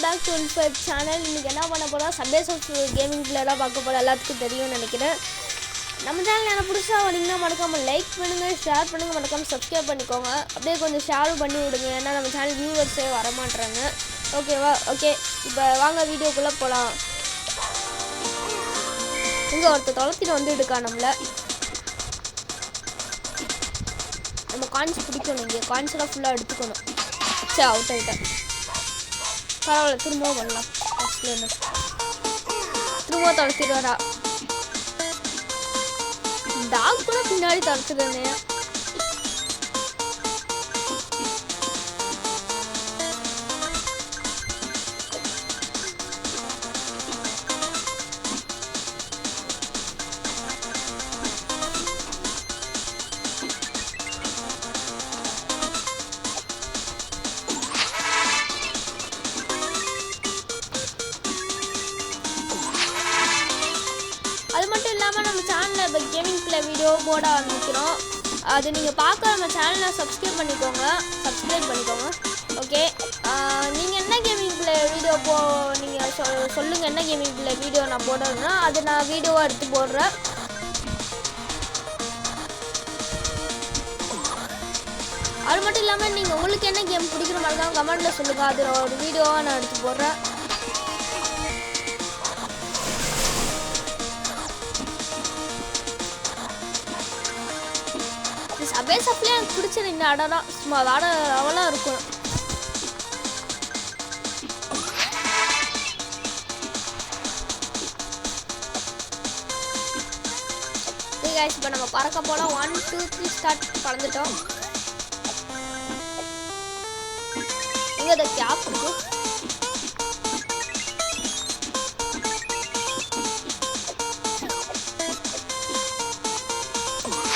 Back to UlFab channel. இன்றைக்கி என்ன பண்ண போகிறோம், சபேஸ் ஆஃப் கேமிங் பிளேயராக பார்க்க போகிறோம். எல்லாத்துக்கும் தெரியும்னு நினைக்கிறேன். நம்ம சேனல் என்ன புதுசாக வந்தீங்கன்னா மறக்காமல் லைக் பண்ணுங்கள், ஷேர் பண்ணுங்கள், மறக்காமல் சப்ஸ்கிரைப் பண்ணிக்கோங்க. அப்படியே கொஞ்சம் ஷேரும் பண்ணி விடுங்க, ஏன்னா நம்ம சேனல் வியூவர்ஸே வரமாட்டுறாங்க. ஓகேவா? ஓகே, இப்போ வாங்க வீடியோக்குள்ளே போகலாம். இங்கே ஒருத்தர் தொலைத்திட்டு வந்து எடுக்கா நம்மளை. நம்ம காயின்ஸ் பிடிக்கணும், இங்கே காயின்ஸ்லாம் ஃபுல்லாக எடுத்துக்கணும். சரி, அவுட் ஆகிட்டேன். பரவாயில்ல, திரும்பவும் பண்ணலாம். ஃபஸ்ட்லேருந்து திரும்பவும் தொலைச்சிட்டு வரா. டாக் கூட பின்னாடி தொலைச்சிடுறேனே. அது மட்டும் இல்லாமல் நம்ம சேனலில் இப்போ கேமிங் பிளே வீடியோ போட ஆரம்பிக்கிறோம். அது நீங்கள் பார்க்க நம்ம சேனலை சப்ஸ்கிரைப் பண்ணிக்கோங்க. ஓகே, நீங்கள் என்ன கேமிங் பிளே வீடியோ நீங்கள் சொல்லுங்கள், என்ன கேமிங் பிளே வீடியோ நான் போடணும்னா அது நான் வீடியோவாக எடுத்து போடுறேன். அது மட்டும் இல்லாமல் நீங்கள் உங்களுக்கு என்ன கேம் பிடிக்கிற மாதிரி தான் கமெண்ட்டில் சொல்லுங்கள். அது ஒரு வீடியோவாக நான் எடுத்து போடுறேன். சபேஸ் ஆஃப்லேயே எனக்கு பிடிச்சது இந்த இடம் தான். சும்மா வேட லெவலாக இருக்கும். இப்போ நம்ம பறக்க போனால் 1 2 3 ஸ்டார்ட் பறந்துட்டோம். இங்கே அதை கேப் இருக்கு.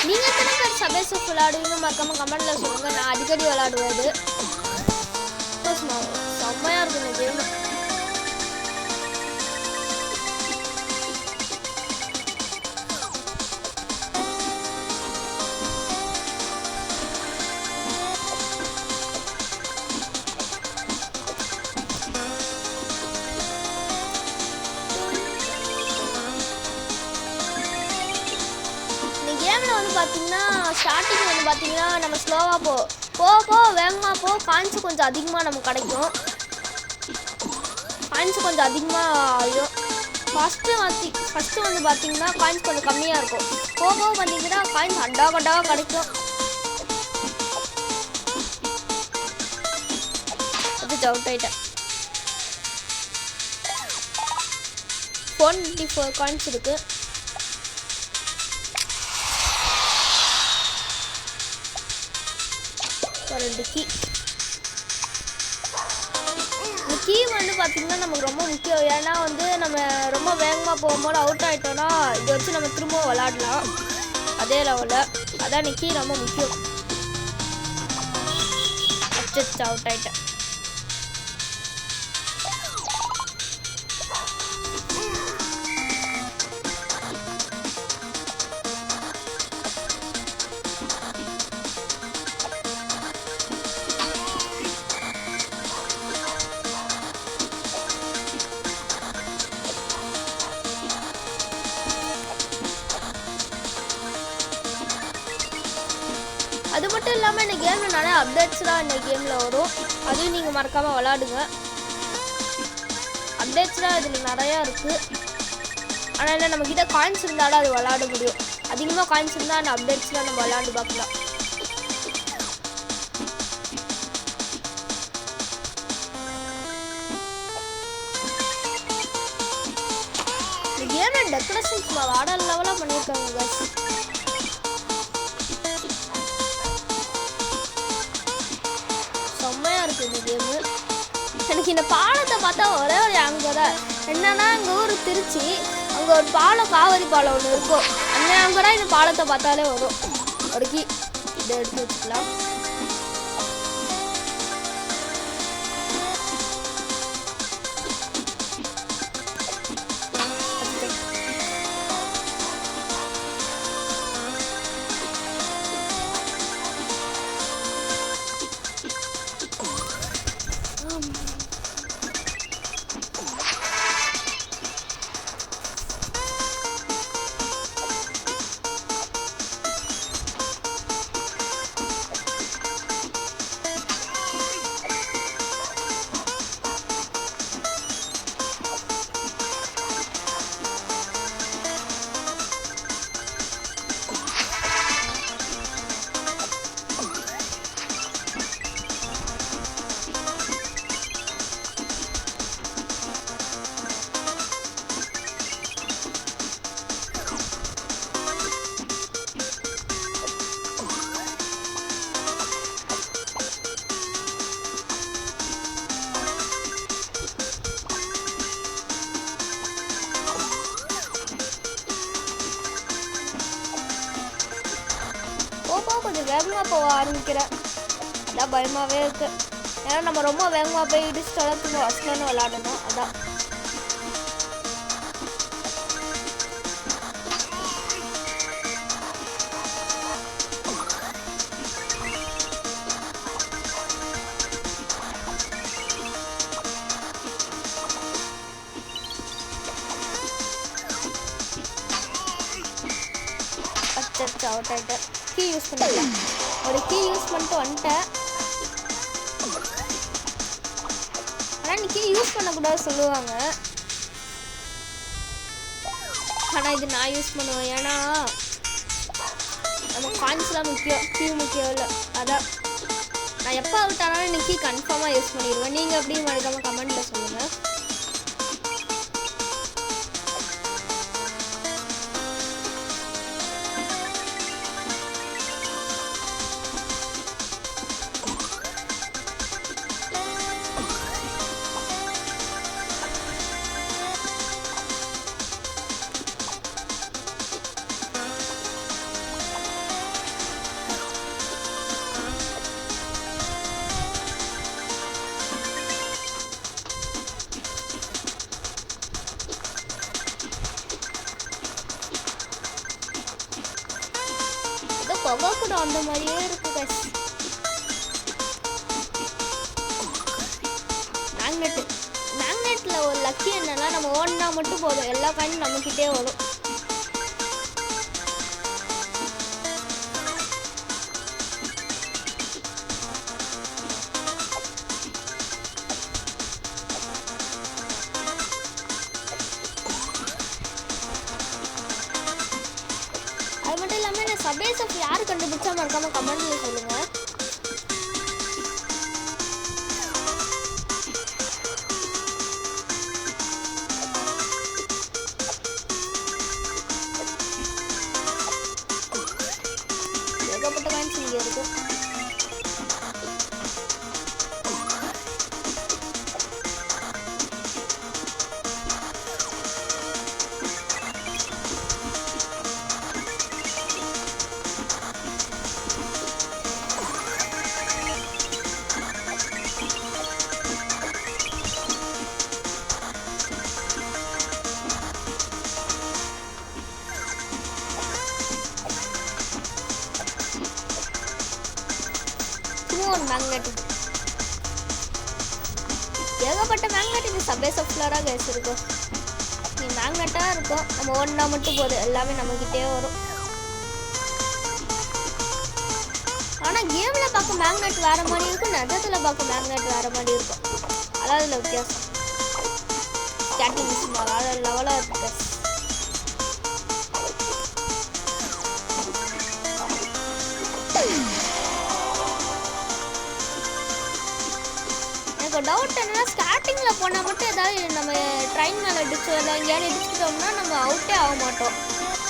நீங்கள் எத்தனை பேர் சபேஸ் ஆஃப் விளையாடுவீங்க மறக்காம கமெண்ட்டில் சொல்லுங்கள். நான் அடிக்கடி விளையாடுவது. செம்மையாக இருக்கும் இந்த கேம். கேமில் வந்து பார்த்தீங்கன்னா ஸ்டார்டிங் வந்து பார்த்தீங்கன்னா நம்ம ஸ்லோவாக போ வேகமாக காயின்ஸு கொஞ்சம் அதிகமாக நமக்கு கிடைக்கும். காயின்ஸு கொஞ்சம் அதிகமாக ஆகிடும். ஃபஸ்ட்டு வந்து பார்த்தீங்கன்னா காயின்ஸ் கொஞ்சம் கம்மியாக இருக்கும். போக பார்த்தீங்கன்னா காயின்ஸ் கண்டாக கிடைக்கும். அது அவுட் ஆகிட்டேன். 494 காயின்ஸ் இருக்குது. ரெண்டு கீ வந்து பார்த்திங்கன்னா நமக்கு ரொம்ப முக்கியம். ஏன்னா வந்து நம்ம ரொம்ப வேகமாக போகும்போது அவுட் ஆகிட்டோன்னா இதை வச்சு நம்ம திரும்ப விளாடலாம் அதே லெவலில். அதான் கீ ரொம்ப முக்கியம். அவுட் ஆகிட்டேன். அது மட்டும் இல்லாமல் இந்த கேமில் நிறைய அப்டேட்ஸ் தான் இந்த கேமில் வரும். அதையும் நீங்கள் மறக்காமல் விளாடுங்க. அப்டேட்ஸ் தான் இதில் நிறையா இருக்குது. ஆனால் இல்லை, நம்மக்கிட்ட காயின்ஸ் இருந்தாலும் அது விளாட முடியும். அதிகமாக காயின்ஸ் இருந்தால் அந்த அப்டேட்ஸ்லாம் நம்ம விளாண்டு பார்க்கலாம். இந்த கேமில் டெக்கரேஷன்ஸ் வாட லெவலாக பண்ணியிருக்காங்க guys. இந்த கேமு எனக்கு இந்த பாலத்தை பார்த்தா ஒரே ஒரு ஆங்கர் தான். என்னன்னா எங்கள் ஊர் திருச்சி, அங்கே ஒரு பாலம், காவிரி பாலம் ஒன்று இருக்கும். அந்த ஆங்கராக இந்த பாலத்தை பார்த்தாலே வரும். ஒரு கீ இதை எடுத்து வச்சுக்கலாம். வேகமாக போக ஆரம்பிக்கிறேன். அதான் பயமாகவே இருக்குது. ஏன்னா நம்ம ரொம்ப வேகமாக போய் இடிச்சுட்டோட திரும்ப வசலன்னு விளாடணும். அதான் அவுட் ஆகிட்டேன். கீ யூஸ் பண்ணிட்டேன். ஒரு கீ யூஸ் பண்ணிட்டு வந்துட்டேன். ஆனால் நீ கீ யூஸ் பண்ணக்கூடாது சொல்லுவாங்க. ஆனால் இது நான் யூஸ் பண்ணுவேன். ஏன்னா நம்ம காயின்ஸ்லாம் முக்கியம், கீ முக்கியம் இல்லை. அதான் நான் எப்போ அவுட் ஆனாலும் நீ கீ கன்ஃபார்மாக யூஸ் பண்ணிடுவேன். நீங்கள் எப்படி மறக்காமல் கமெண்ட்டில் சொல்லுங்கள். புகை கூட அந்த மாதிரியே இருக்கு கைஸ். மேக்னெட்டில் ஒரு லக்கி என்னன்னா நம்ம ஓடினா மட்டும் போதும், எல்லா காயினும் நம்மக்கிட்டே வரும். சப்வேஸ் ஆஃப் யார் கண்டுபிடிச்சா மறக்காம கமெண்ட்ல சொல்லுங்க. ஏகப்பட்ட காயின்ஸ் இங்கே இருக்கு. ஒரு மேக்னெட் ஏகப்பட்ட மேக்னெட் இந்த சப்வேஸ் ஆஃப் ஃப்ளோராக கைஸ் இருக்கும். நீ மேக்னெட்டாக இருக்கும், நம்ம ஒன்றா மட்டும் போதும், எல்லாமே நம்மக்கிட்டே வரும். ஆனால் கேமில் பார்க்க மேக்னெட் வேறு மாதிரி இருக்கும், நிஜத்தில் பார்க்க மேக்னெட் வேறு மாதிரி இருக்கும். அதாவது இதில் வித்தியாசம். ஸ்கேட்டிங் மிஷின் வேறு லெவலாக இருக்கு கைஸ். எனக்கு டவுட் என்னன்னா ஸ்டார்டிங்கில் போனால் மட்டும் ஏதாவது நம்ம ட்ரெயின் மேலே இடிச்சு எங்கேயாவது இடிச்சுட்டோம்னா நம்ம அவுட்டே ஆக மாட்டோம்.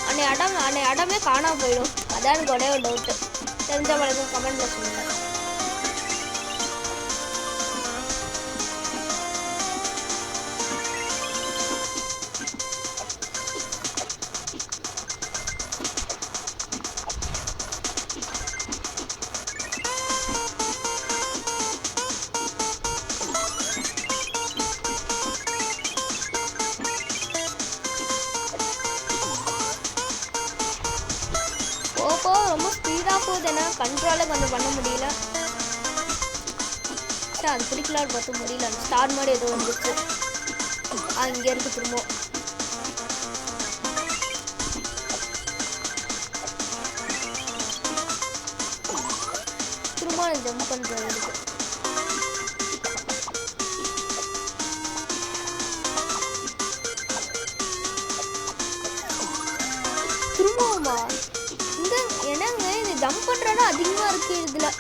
அன்னை இடமே காணாம போயிடும். அதான் எனக்கு ஒரே ஒரு டவுட்டு. தெரிஞ்ச வரைக்கும் கமெண்ட்டில் சொல்லுங்கள். ரொம்ப ஸ்பீடாக போகுது, என்ன கண்ட்ரோலே கொஞ்சம் பண்ண முடியல. சார் அது பிடிக்கலான்னு பார்த்து முடியல. அந்த ஸ்டார் மாதிரி ஏதோ வந்துச்சு. இங்கே இருக்குது திரும்ப. திரும்ப ஜம்ப் பண்ணுறது இருக்குது. திரும்பவுமா என்னங்க இது ஜம்ப் பண்ணுறோன்னா அதிகமாக இருக்குது இதில்.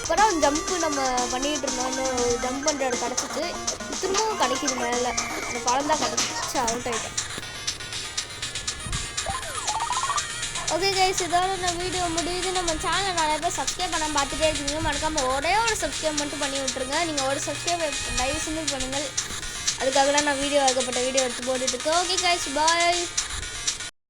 இப்போ தான் ஜம்ப்பு நம்ம பண்ணிகிட்டு இருந்தோம்னு ஜம்ப் பண்ணுற இடம் கிடச்சிச்சு. திரும்பவும் கிடைக்கிது மேலே. அந்த பழம் தான் கிடச்சிச்சு. அவுட் ஆகிட்டேன். ஓகே கைஸ், இதோட நான் வீடியோ முடியுது. நம்ம சேனலை நிறைய பேர் சப்ஸ்கிரைப் பண்ண பார்த்துட்டே இருக்கீங்க. மறக்காமல் ஒரே ஒரு சப்ஸ்கிரைப் மட்டும் பண்ணி விட்ருங்க. நீங்கள் ஒரு சப்ஸ்கிரைப் தயவு செஞ்சு பண்ணுங்கள். அதுக்காக தான் நான் ஏகப்பட்ட வீடியோ எடுத்து போட்டுட்ருக்கேன். ஓகே கைஸ், பாய்.